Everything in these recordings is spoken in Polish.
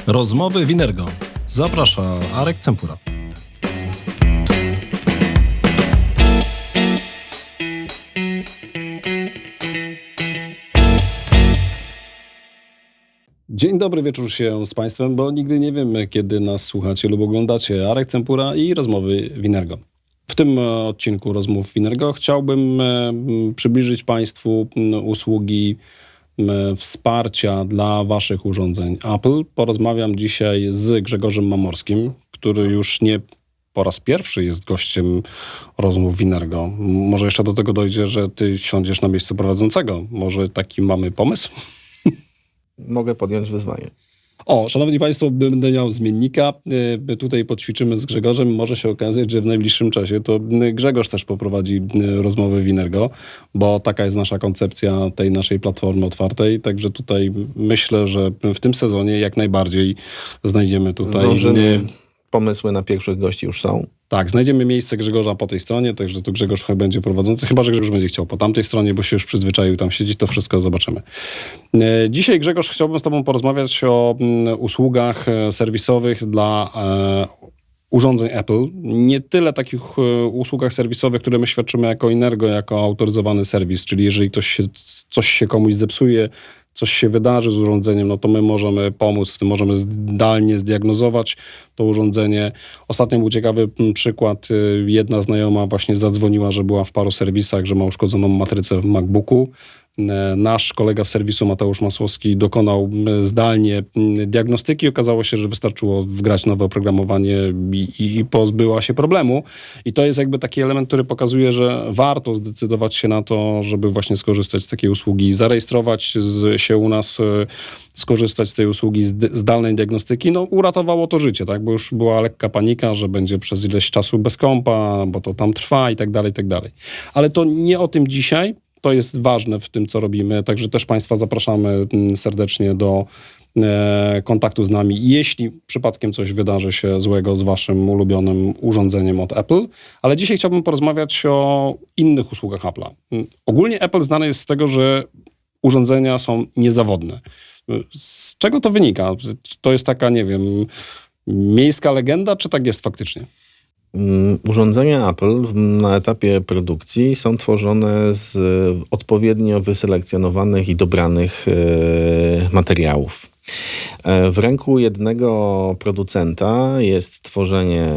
Rozmowy Winergo. Zaprasza Arek Cempura. Dzień dobry wieczór się z Państwem, bo nigdy nie wiemy, kiedy nas słuchacie lub oglądacie. Arek Cempura i Rozmowy Winergo. W tym odcinku Rozmów Winergo chciałbym przybliżyć Państwu usługi wsparcia dla Waszych urządzeń Apple. Porozmawiam dzisiaj z Grzegorzem Mamorskim, który już nie po raz pierwszy jest gościem Rozmów Winergo. Może jeszcze do tego dojdzie, że Ty siądziesz na miejscu prowadzącego. Może taki mamy pomysł? Mogę podjąć wyzwanie. Szanowni Państwo, będę miał zmiennika. Tutaj poćwiczymy z Grzegorzem. Może się okazać, że w najbliższym czasie to Grzegorz też poprowadzi Rozmowy Winergo, bo taka jest nasza koncepcja tej naszej platformy otwartej. Także tutaj myślę, że w tym sezonie jak najbardziej znajdziemy tutaj... Pomysły na pierwszych gości już są. Tak, znajdziemy miejsce Grzegorza po tej stronie, także tu Grzegorz będzie prowadzący, chyba że Grzegorz będzie chciał po tamtej stronie, bo się już przyzwyczaił tam siedzieć, to wszystko zobaczymy. Dzisiaj, Grzegorz, chciałbym z Tobą porozmawiać o usługach serwisowych dla urządzeń Apple. Nie tyle takich usługach serwisowych, które my świadczymy jako Inergo, jako autoryzowany serwis, czyli jeżeli coś się komuś zepsuje, coś się wydarzy z urządzeniem, no to my możemy pomóc w tym, możemy zdalnie zdiagnozować to urządzenie. Ostatnio był ciekawy przykład. Jedna znajoma właśnie zadzwoniła, że była w paru serwisach, że ma uszkodzoną matrycę w MacBooku. Nasz kolega z serwisu Mateusz Masłowski dokonał zdalnie diagnostyki. Okazało się, że wystarczyło wgrać nowe oprogramowanie i pozbyła się problemu. I to jest jakby taki element, który pokazuje, że warto zdecydować się na to, żeby właśnie skorzystać z takiej usługi, zarejestrować się u nas, skorzystać z tej usługi zdalnej diagnostyki. No uratowało to życie, tak? Bo już była lekka panika, że będzie przez ileś czasu bez kompa, bo to tam trwa i tak dalej, i tak dalej. Ale to nie o tym dzisiaj. To jest ważne w tym, co robimy, także też Państwa zapraszamy serdecznie do kontaktu z nami, jeśli przypadkiem coś wydarzy się złego z Waszym ulubionym urządzeniem od Apple. Ale dzisiaj chciałbym porozmawiać o innych usługach Apple'a. Ogólnie Apple znany jest z tego, że urządzenia są niezawodne. Z czego to wynika? To jest taka, nie wiem, miejska legenda, czy tak jest faktycznie? Urządzenia Apple na etapie produkcji są tworzone z odpowiednio wyselekcjonowanych i dobranych materiałów. W ręku jednego producenta jest tworzenie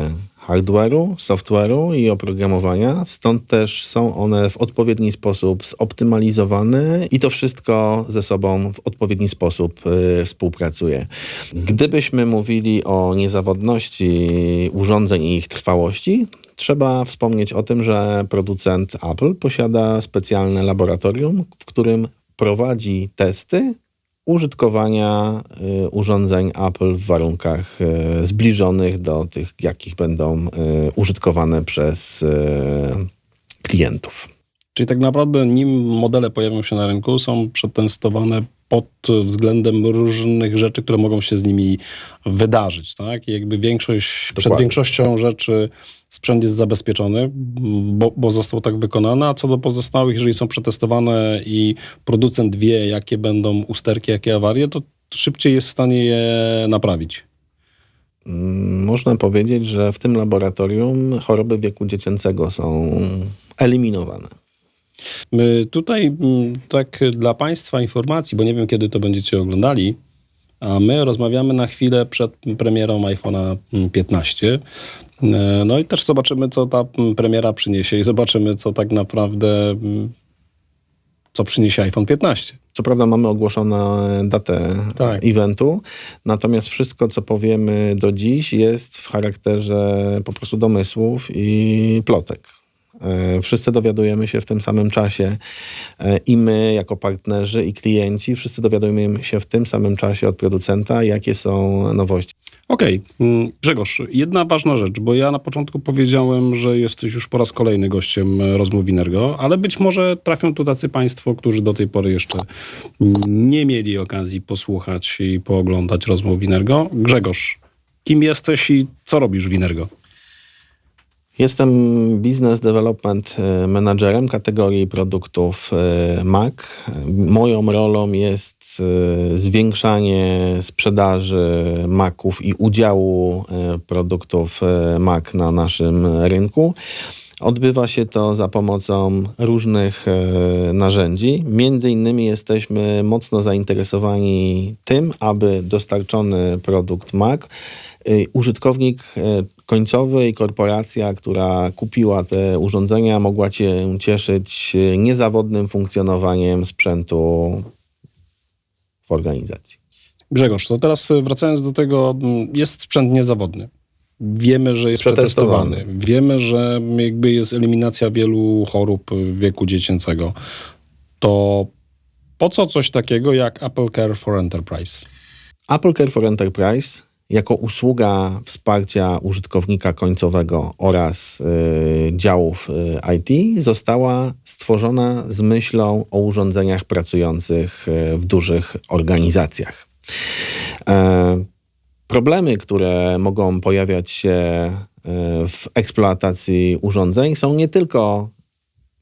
hardware'u, software'u i oprogramowania, stąd też są one w odpowiedni sposób zoptymalizowane i to wszystko ze sobą w odpowiedni sposób współpracuje. Gdybyśmy mówili o niezawodności urządzeń i ich trwałości, trzeba wspomnieć o tym, że producent Apple posiada specjalne laboratorium, w którym prowadzi testy użytkowania urządzeń Apple w warunkach zbliżonych do tych, jakich będą użytkowane przez klientów. Czyli tak naprawdę nim modele pojawią się na rynku, są przetestowane pod względem różnych rzeczy, które mogą się z nimi wydarzyć, tak? I jakby przed większością rzeczy sprzęt jest zabezpieczony, bo został tak wykonany, a co do pozostałych, jeżeli są przetestowane i producent wie, jakie będą usterki, jakie awarie, to szybciej jest w stanie je naprawić. Można powiedzieć, że w tym laboratorium choroby wieku dziecięcego są eliminowane. Tutaj tak dla Państwa informacji, bo nie wiem, kiedy to będziecie oglądali, a my rozmawiamy na chwilę przed premierą iPhone'a 15. No i też zobaczymy, co ta premiera przyniesie i zobaczymy, co tak naprawdę, co przyniesie iPhone 15. Co prawda mamy ogłoszoną datę eventu, natomiast wszystko, co powiemy do dziś, jest w charakterze po prostu domysłów i plotek. Wszyscy dowiadujemy się w tym samym czasie i my jako partnerzy i klienci, wszyscy dowiadujemy się w tym samym czasie od producenta, jakie są nowości. Okej. Grzegorz, jedna ważna rzecz, bo ja na początku powiedziałem, że jesteś już po raz kolejny gościem Rozmów Winergo, ale być może trafią tu tacy Państwo, którzy do tej pory jeszcze nie mieli okazji posłuchać i pooglądać Rozmów Winergo. Grzegorz, kim jesteś i co robisz w Winergo? Jestem Business Development Managerem kategorii produktów Mac. Moją rolą jest zwiększanie sprzedaży Maców i udziału produktów Mac na naszym rynku. Odbywa się to za pomocą różnych narzędzi. Między innymi jesteśmy mocno zainteresowani tym, aby dostarczony produkt Mac, użytkownik końcowy i korporacja, która kupiła te urządzenia, mogła się cieszyć niezawodnym funkcjonowaniem sprzętu w organizacji. Grzegorz, to teraz wracając do tego, jest sprzęt niezawodny. Wiemy, że jest Przetestowany. przetestowany. Wiemy, że jakby jest eliminacja wielu chorób wieku dziecięcego. To po co coś takiego jak Apple Care for Enterprise? Apple Care for Enterprise jako usługa wsparcia użytkownika końcowego oraz działów IT została stworzona z myślą o urządzeniach pracujących w dużych organizacjach. Problemy, które mogą pojawiać się w eksploatacji urządzeń, są nie tylko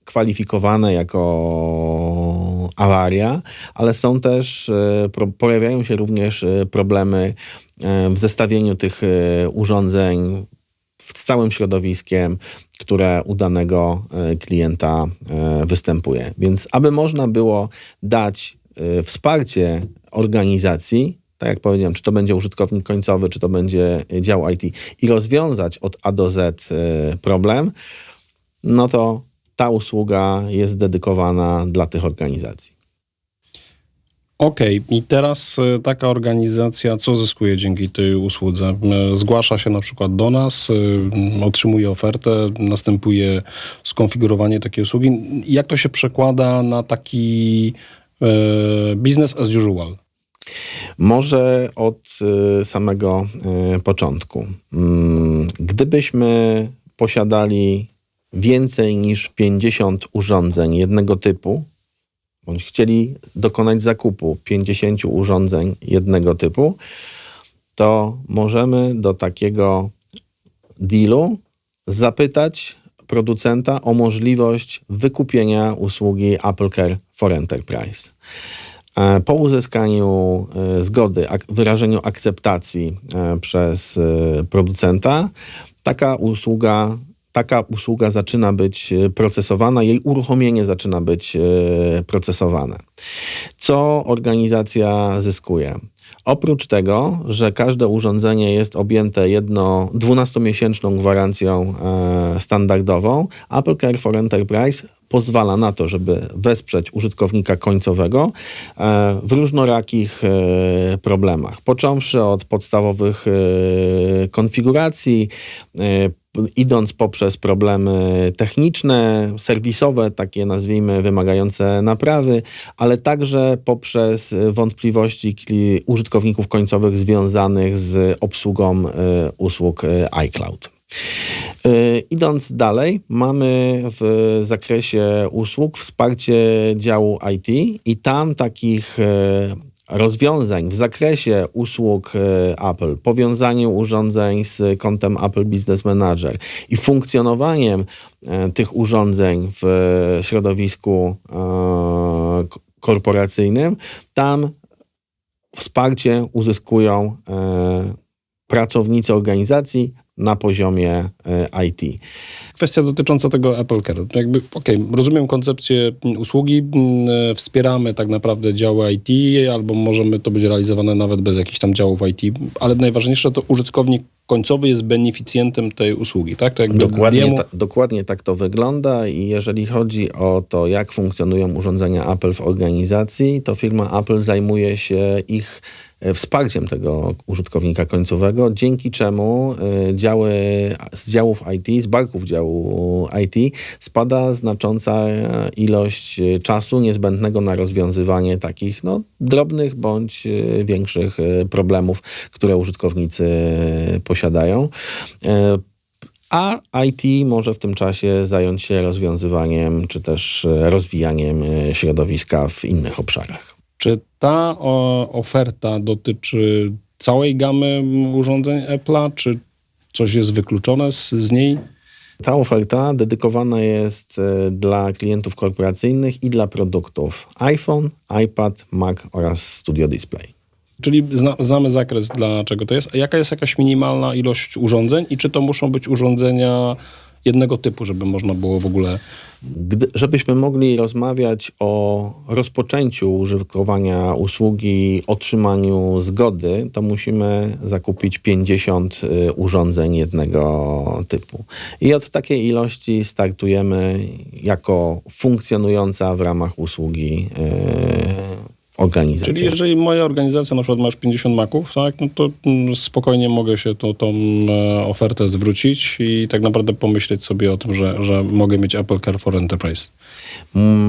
kwalifikowane jako awaria, ale są też, pojawiają się również problemy w zestawieniu tych urządzeń z całym środowiskiem, które u danego klienta występuje. Więc aby można było dać wsparcie organizacji, tak jak powiedziałem, czy to będzie użytkownik końcowy, czy to będzie dział IT i rozwiązać od A do Z problem, no to ta usługa jest dedykowana dla tych organizacji. Okej, i teraz taka organizacja co zyskuje dzięki tej usłudze? Zgłasza się na przykład do nas, otrzymuje ofertę, następuje skonfigurowanie takiej usługi. Jak to się przekłada na taki business as usual? Może od samego początku. Gdybyśmy posiadali więcej niż 50 urządzeń jednego typu, bądź chcieli dokonać zakupu 50 urządzeń jednego typu, to możemy do takiego dealu zapytać producenta o możliwość wykupienia usługi Apple Care for Enterprise. Po uzyskaniu zgody, wyrażeniu akceptacji przez producenta, taka usługa zaczyna być procesowana, jej uruchomienie zaczyna być procesowane. Co organizacja zyskuje? Oprócz tego, że każde urządzenie jest objęte 12-miesięczną gwarancją standardową, Apple Care for Enterprise pozwala na to, żeby wesprzeć użytkownika końcowego w różnorakich problemach. Począwszy od podstawowych konfiguracji, idąc poprzez problemy techniczne, serwisowe, takie nazwijmy wymagające naprawy, ale także poprzez wątpliwości użytkowników końcowych związanych z obsługą usług iCloud. Idąc dalej, mamy w zakresie usług wsparcie działu IT i tam takich rozwiązań w zakresie usług Apple, powiązaniu urządzeń z kontem Apple Business Manager i funkcjonowaniem tych urządzeń w środowisku korporacyjnym, tam wsparcie uzyskują pracownicy organizacji na poziomie IT. Kwestia dotycząca tego Apple Care. Jakby, rozumiem koncepcję usługi, wspieramy tak naprawdę działy IT, albo możemy to być realizowane nawet bez jakichś tam działów IT, ale najważniejsze to użytkownik końcowy jest beneficjentem tej usługi, tak? To jakby Dokładnie tak to wygląda i jeżeli chodzi o to, jak funkcjonują urządzenia Apple w organizacji, to firma Apple zajmuje się ich wsparciem tego użytkownika końcowego, dzięki czemu z działów IT, z barków działu IT spada znacząca ilość czasu niezbędnego na rozwiązywanie takich drobnych bądź większych problemów, które użytkownicy posiadają. A IT może w tym czasie zająć się rozwiązywaniem czy też rozwijaniem środowiska w innych obszarach. Czy ta oferta dotyczy całej gamy urządzeń Apple'a, czy coś jest wykluczone z niej? Ta oferta dedykowana jest dla klientów korporacyjnych i dla produktów iPhone, iPad, Mac oraz Studio Display. Czyli znamy zakres, dlaczego to jest. A jaka jest jakaś minimalna ilość urządzeń i czy to muszą być urządzenia jednego typu, żeby można było w ogóle... Żebyśmy mogli rozmawiać o rozpoczęciu użytkowania usługi, otrzymaniu zgody, to musimy zakupić 50 urządzeń jednego typu. I od takiej ilości startujemy jako funkcjonująca w ramach usługi organizacja. Czyli jeżeli moja organizacja na przykład ma już 50 Maców, tak, no to spokojnie mogę się tą ofertę zwrócić i tak naprawdę pomyśleć sobie o tym, że mogę mieć Apple Care for Enterprise.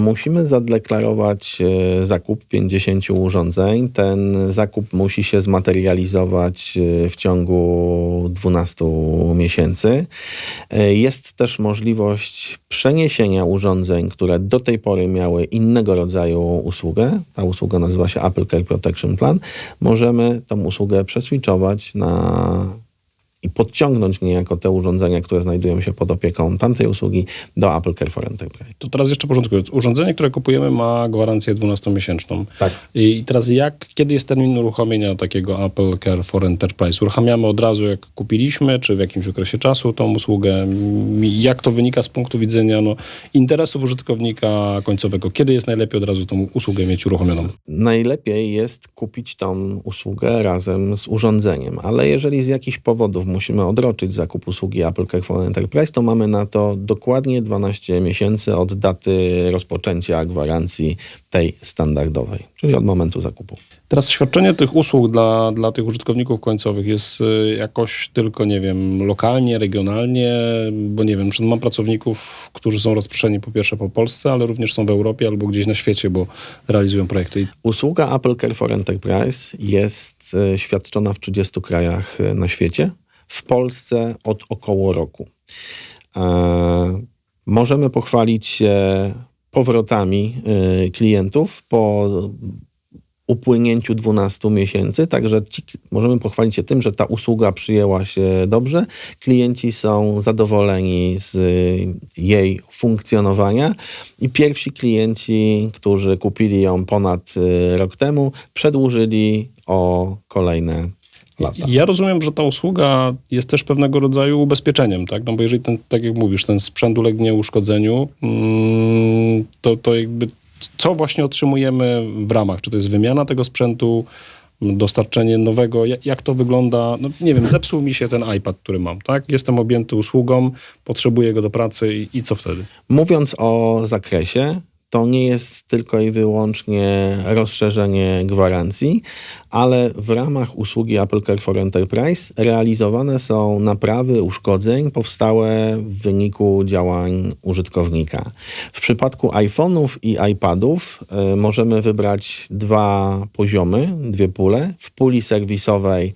Musimy zadeklarować zakup 50 urządzeń. Ten zakup musi się zmaterializować w ciągu 12 miesięcy. Jest też możliwość przeniesienia urządzeń, które do tej pory miały innego rodzaju usługę. Ta usługa nazywa się Apple Care Protection Plan. Możemy tą usługę przeswitchować i podciągnąć niejako te urządzenia, które znajdują się pod opieką tamtej usługi do Apple Care for Enterprise. To teraz jeszcze porządkując. Urządzenie, które kupujemy, ma gwarancję 12-miesięczną. Tak. I teraz kiedy jest termin uruchomienia takiego Apple Care for Enterprise? Uruchamiamy od razu, jak kupiliśmy, czy w jakimś okresie czasu tą usługę? Jak to wynika z punktu widzenia interesów użytkownika końcowego? Kiedy jest najlepiej od razu tą usługę mieć uruchomioną? Najlepiej jest kupić tą usługę razem z urządzeniem, ale jeżeli z jakichś powodów musimy odroczyć zakup usługi Apple Care for Enterprise, to mamy na to dokładnie 12 miesięcy od daty rozpoczęcia gwarancji tej standardowej, czyli od momentu zakupu. Teraz świadczenie tych usług dla tych użytkowników końcowych jest jakoś tylko, nie wiem, lokalnie, regionalnie, bo nie wiem, mam pracowników, którzy są rozproszeni po pierwsze po Polsce, ale również są w Europie albo gdzieś na świecie, bo realizują projekty. Usługa Apple Care for Enterprise jest świadczona w 30 krajach na świecie. W Polsce od około roku. Możemy pochwalić się powrotami klientów po upłynięciu 12 miesięcy, także możemy pochwalić się tym, że ta usługa przyjęła się dobrze. Klienci są zadowoleni z jej funkcjonowania i pierwsi klienci, którzy kupili ją ponad rok temu, przedłużyli o kolejne lata. Ja rozumiem, że ta usługa jest też pewnego rodzaju ubezpieczeniem, tak? No bo jeżeli tak jak mówisz, ten sprzęt ulegnie uszkodzeniu, to jakby co właśnie otrzymujemy w ramach? Czy to jest wymiana tego sprzętu, dostarczenie nowego? Jak to wygląda? No nie wiem, zepsuł mi się ten iPad, który mam, tak? Jestem objęty usługą, potrzebuję go do pracy i co wtedy? Mówiąc o zakresie, to nie jest tylko i wyłącznie rozszerzenie gwarancji, ale w ramach usługi Apple Care for Enterprise realizowane są naprawy uszkodzeń powstałe w wyniku działań użytkownika. W przypadku iPhone'ów i iPadów możemy wybrać dwa poziomy, dwie pule. W puli serwisowej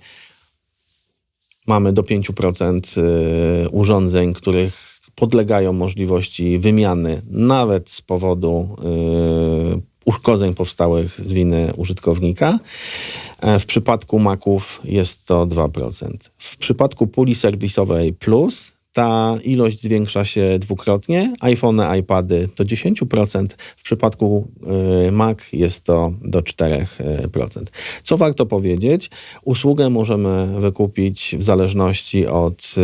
mamy do 5% urządzeń, których podlegają możliwości wymiany nawet z powodu uszkodzeń powstałych z winy użytkownika. W przypadku Maców jest to 2%. W przypadku puli serwisowej Plus ta ilość zwiększa się dwukrotnie. iPhone, iPady do 10%. W przypadku Mac jest to do 4%. Co warto powiedzieć? Usługę możemy wykupić w zależności od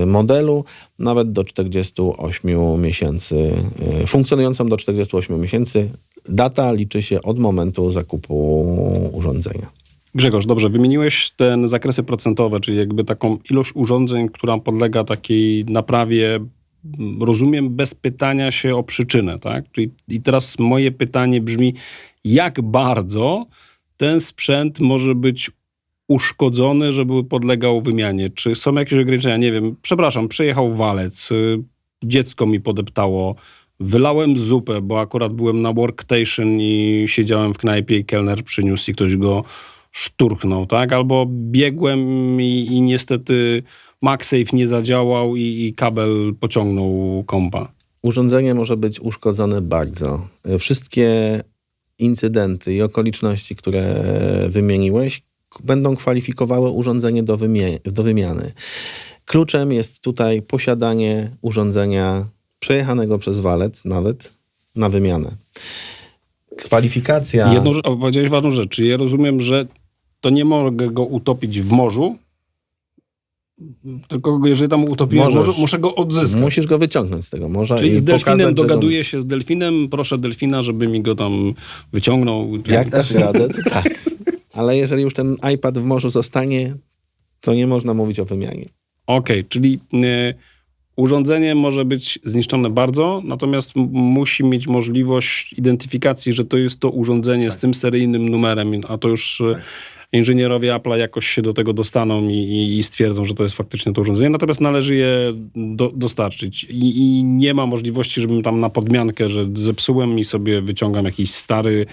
modelu nawet do 48 miesięcy. Funkcjonującą do 48 miesięcy. Data liczy się od momentu zakupu urządzenia. Grzegorz, dobrze, wymieniłeś te zakresy procentowe, czyli jakby taką ilość urządzeń, która podlega takiej naprawie, rozumiem, bez pytania się o przyczynę, tak? Czyli i teraz moje pytanie brzmi, jak bardzo ten sprzęt może być uszkodzony, żeby podlegał wymianie? Czy są jakieś ograniczenia? Nie wiem, przepraszam, przyjechał walec, dziecko mi podeptało, wylałem zupę, bo akurat byłem na workstation i siedziałem w knajpie i kelner przyniósł i ktoś go szturchnął, tak? Albo biegłem i niestety MagSafe nie zadziałał i kabel pociągnął kompa. Urządzenie może być uszkodzone bardzo. Wszystkie incydenty i okoliczności, które wymieniłeś, będą kwalifikowały urządzenie do wymiany. Kluczem jest tutaj posiadanie urządzenia przejechanego przez walet, nawet na wymianę. Kwalifikacja... Powiedziałeś ważną rzecz, czyli ja rozumiem, że to nie mogę go utopić w morzu, tylko jeżeli tam utopiłem w morzu, muszę go odzyskać. Musisz go wyciągnąć z tego morza. Czyli i z delfinem pokazać, dogaduję się z delfinem, proszę delfina, żeby mi go tam wyciągnął. Jak dasz radę, to tak. Ale jeżeli już ten iPad w morzu zostanie, to nie można mówić o wymianie. Okej, czyli urządzenie może być zniszczone bardzo, natomiast musi mieć możliwość identyfikacji, że to jest to urządzenie z tym seryjnym numerem, a to już inżynierowie Apple'a jakoś się do tego dostaną i stwierdzą, że to jest faktycznie to urządzenie, natomiast należy je dostarczyć. I nie ma możliwości, żebym tam na podmiankę, że zepsułem i sobie wyciągam jakiś stary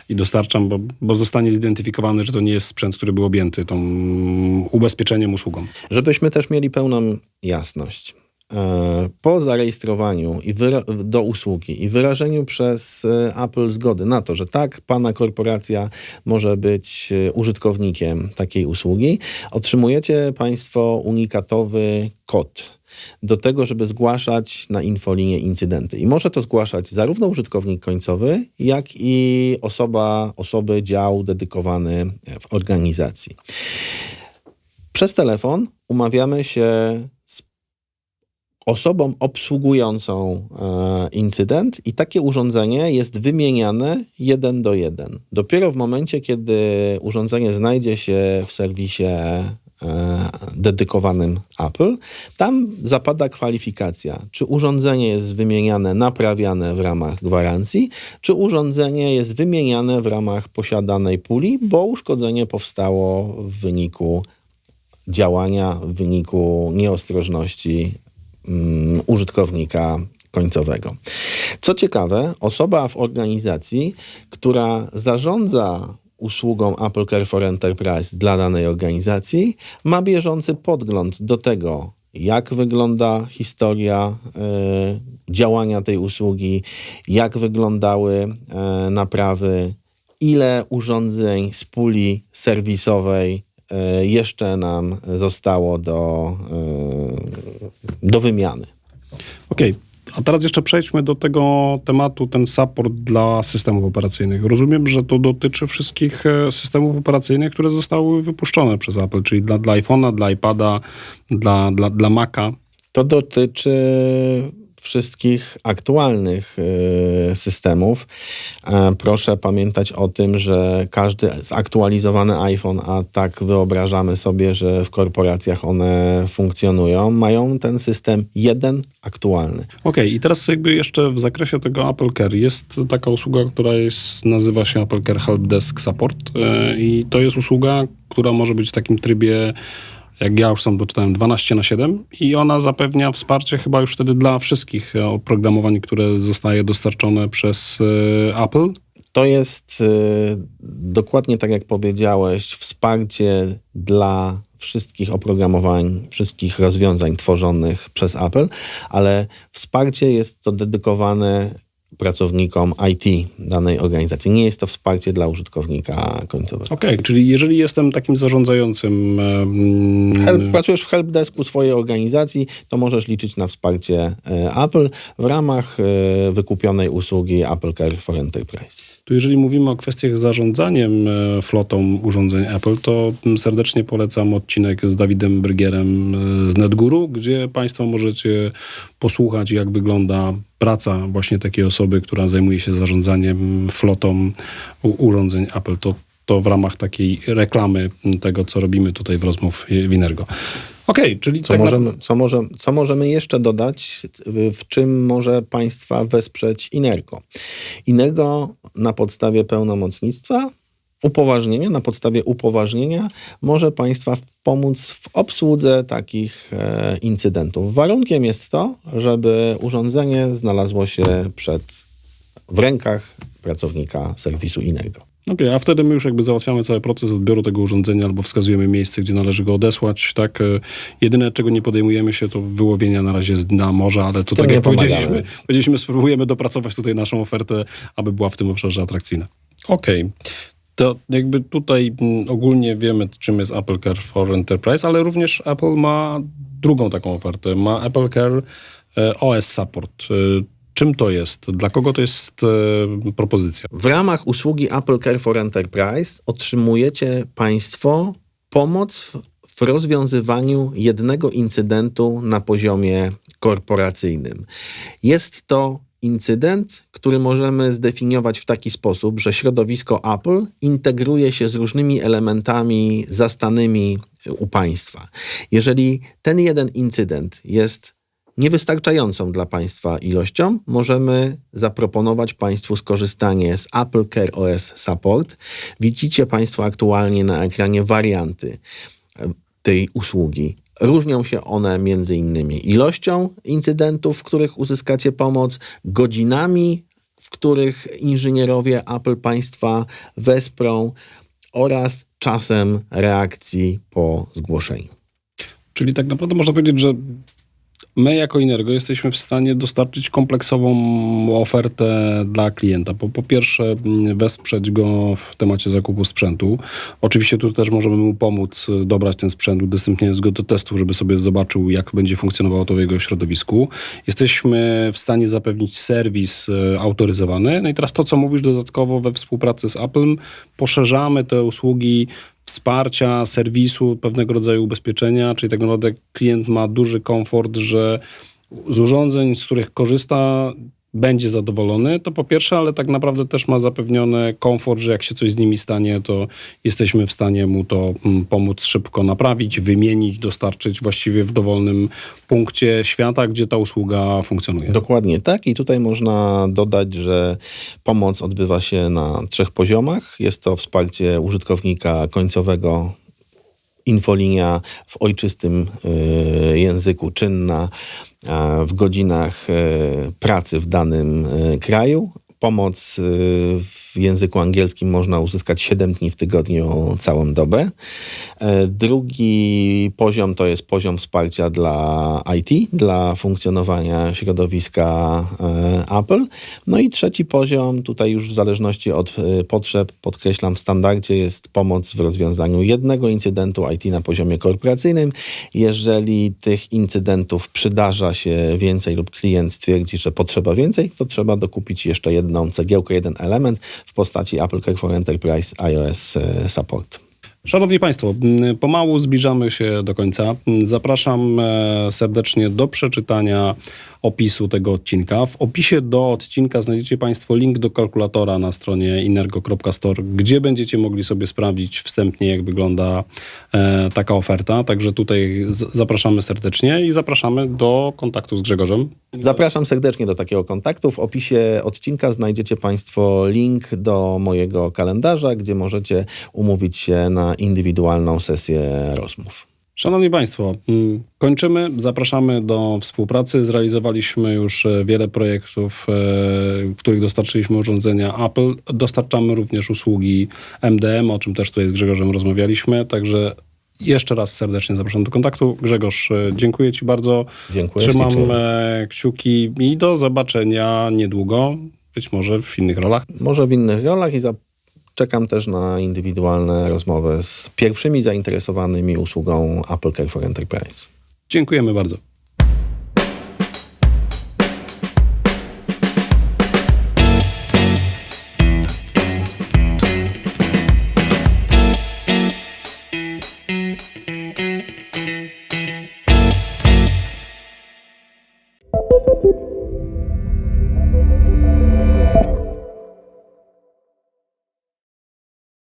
i dostarczam, bo zostanie zidentyfikowany, że to nie jest sprzęt, który był objęty tą ubezpieczeniem, usługą. Żebyśmy też mieli pełną jasność. Po zarejestrowaniu do usługi i wyrażeniu przez Apple zgody na to, że tak, pana korporacja może być użytkownikiem takiej usługi, otrzymujecie państwo unikatowy kod do tego, żeby zgłaszać na infolinię incydenty. I może to zgłaszać zarówno użytkownik końcowy, jak i osoby, dział dedykowany w organizacji. Przez telefon umawiamy się z osobą obsługującą incydent i takie urządzenie jest wymieniane 1 do 1. Dopiero w momencie, kiedy urządzenie znajdzie się w serwisie dedykowanym Apple, tam zapada kwalifikacja, czy urządzenie jest wymieniane, naprawiane w ramach gwarancji, czy urządzenie jest wymieniane w ramach posiadanej puli, bo uszkodzenie powstało w wyniku działania, w wyniku nieostrożności użytkownika końcowego. Co ciekawe, osoba w organizacji, która zarządza usługą Apple Care for Enterprise dla danej organizacji, ma bieżący podgląd do tego, jak wygląda historia działania tej usługi, jak wyglądały naprawy, ile urządzeń z puli serwisowej jeszcze nam zostało do wymiany. Okej. A teraz jeszcze przejdźmy do tego tematu, ten support dla systemów operacyjnych. Rozumiem, że to dotyczy wszystkich systemów operacyjnych, które zostały wypuszczone przez Apple, czyli dla iPhone'a, dla iPada, dla Maca. To dotyczy wszystkich aktualnych systemów. Proszę pamiętać o tym, że każdy zaktualizowany iPhone, a tak wyobrażamy sobie, że w korporacjach one funkcjonują, mają ten system jeden aktualny. Okej, i teraz jakby jeszcze w zakresie tego Apple Care jest taka usługa, która nazywa się Apple Care Help Desk Support i to jest usługa, która może być w takim trybie, jak ja już sam doczytałem, 12/7 i ona zapewnia wsparcie chyba już wtedy dla wszystkich oprogramowań, które zostaje dostarczone przez Apple. To jest dokładnie tak, jak powiedziałeś, wsparcie dla wszystkich oprogramowań, wszystkich rozwiązań tworzonych przez Apple, ale wsparcie jest to dedykowane pracownikom IT danej organizacji. Nie jest to wsparcie dla użytkownika końcowego. Okej, czyli jeżeli jestem takim zarządzającym... Pracujesz w helpdesku swojej organizacji, to możesz liczyć na wsparcie Apple w ramach wykupionej usługi Apple Care for Enterprise. Tu jeżeli mówimy o kwestiach zarządzaniem flotą urządzeń Apple, to serdecznie polecam odcinek z Dawidem Brygierem z NetGuru, gdzie Państwo możecie posłuchać, jak wygląda praca właśnie takiej osoby, która zajmuje się zarządzaniem flotą urządzeń Apple. To w ramach takiej reklamy tego, co robimy tutaj w Rozmów Winergo. Okej, czyli co możemy jeszcze dodać, w czym może Państwa wesprzeć Inergo? Inergo na podstawie pełnomocnictwa, na podstawie upoważnienia może Państwa pomóc w obsłudze takich incydentów. Warunkiem jest to, żeby urządzenie znalazło się w rękach pracownika serwisu Inergo. Okej, a wtedy my już jakby załatwiamy cały proces odbioru tego urządzenia albo wskazujemy miejsce, gdzie należy go odesłać, tak? Jedyne, czego nie podejmujemy się, to wyłowienia na razie z dna morza, ale to tak jak powiedzieliśmy, spróbujemy dopracować tutaj naszą ofertę, aby była w tym obszarze atrakcyjna. Okej. To jakby tutaj ogólnie wiemy, czym jest Apple Care for Enterprise, ale również Apple ma drugą taką ofertę. Ma Apple Care OS Support. Czym to jest? Dla kogo to jest propozycja? W ramach usługi Apple Care for Enterprise otrzymujecie Państwo pomoc w rozwiązywaniu jednego incydentu na poziomie korporacyjnym. Jest to incydent, który możemy zdefiniować w taki sposób, że środowisko Apple integruje się z różnymi elementami zastanymi u Państwa. Jeżeli ten jeden incydent jest niewystarczającą dla Państwa ilością, możemy zaproponować Państwu skorzystanie z Apple Care OS Support. Widzicie Państwo aktualnie na ekranie warianty tej usługi. Różnią się one między innymi ilością incydentów, w których uzyskacie pomoc, godzinami, w których inżynierowie Apple Państwa wesprą oraz czasem reakcji po zgłoszeniu. Czyli tak naprawdę można powiedzieć, że my jako Inergo jesteśmy w stanie dostarczyć kompleksową ofertę dla klienta. Po pierwsze wesprzeć go w temacie zakupu sprzętu. Oczywiście tu też możemy mu pomóc dobrać ten sprzęt, udostępniając go do testów, żeby sobie zobaczył, jak będzie funkcjonowało to w jego środowisku. Jesteśmy w stanie zapewnić serwis autoryzowany. No i teraz to, co mówisz dodatkowo we współpracy z Applem, poszerzamy te usługi wsparcia, serwisu, pewnego rodzaju ubezpieczenia, czyli tak naprawdę klient ma duży komfort, że z urządzeń, z których korzysta, będzie zadowolony, to po pierwsze, ale tak naprawdę też ma zapewniony komfort, że jak się coś z nimi stanie, to jesteśmy w stanie mu to pomóc szybko naprawić, wymienić, dostarczyć właściwie w dowolnym punkcie świata, gdzie ta usługa funkcjonuje. Dokładnie tak i tutaj można dodać, że pomoc odbywa się na 3 poziomach. Jest to wsparcie użytkownika końcowego, infolinia w ojczystym języku czynna w godzinach pracy w danym kraju. Pomoc w języku angielskim można uzyskać 7 dni w tygodniu, całą dobę. Drugi poziom to jest poziom wsparcia dla IT, dla funkcjonowania środowiska Apple. No i trzeci poziom, tutaj już w zależności od potrzeb, podkreślam, w standardzie jest pomoc w rozwiązaniu jednego incydentu IT na poziomie korporacyjnym. Jeżeli tych incydentów przydarza się więcej lub klient stwierdzi, że potrzeba więcej, to trzeba dokupić jeszcze jedną cegiełkę, jeden element w postaci Apple Care for Enterprise iOS Support. Szanowni Państwo, pomału zbliżamy się do końca. Zapraszam serdecznie do przeczytania opisu tego odcinka. W opisie do odcinka znajdziecie Państwo link do kalkulatora na stronie inergo.store, gdzie będziecie mogli sobie sprawdzić wstępnie, jak wygląda taka oferta. Także tutaj zapraszamy serdecznie i zapraszamy do kontaktu z Grzegorzem. Zapraszam serdecznie do takiego kontaktu. W opisie odcinka znajdziecie Państwo link do mojego kalendarza, gdzie możecie umówić się na indywidualną sesję rozmów. Szanowni Państwo, kończymy. Zapraszamy do współpracy. Zrealizowaliśmy już wiele projektów, w których dostarczyliśmy urządzenia Apple. Dostarczamy również usługi MDM, o czym też tutaj z Grzegorzem rozmawialiśmy. Także jeszcze raz serdecznie zapraszam do kontaktu. Grzegorz, dziękuję Ci bardzo. Dziękuję. Trzymam kciuki i do zobaczenia niedługo. Być może w innych rolach. Może w innych rolach i czekam też na indywidualne rozmowy z pierwszymi zainteresowanymi usługą Apple Care for Enterprise. Dziękujemy bardzo.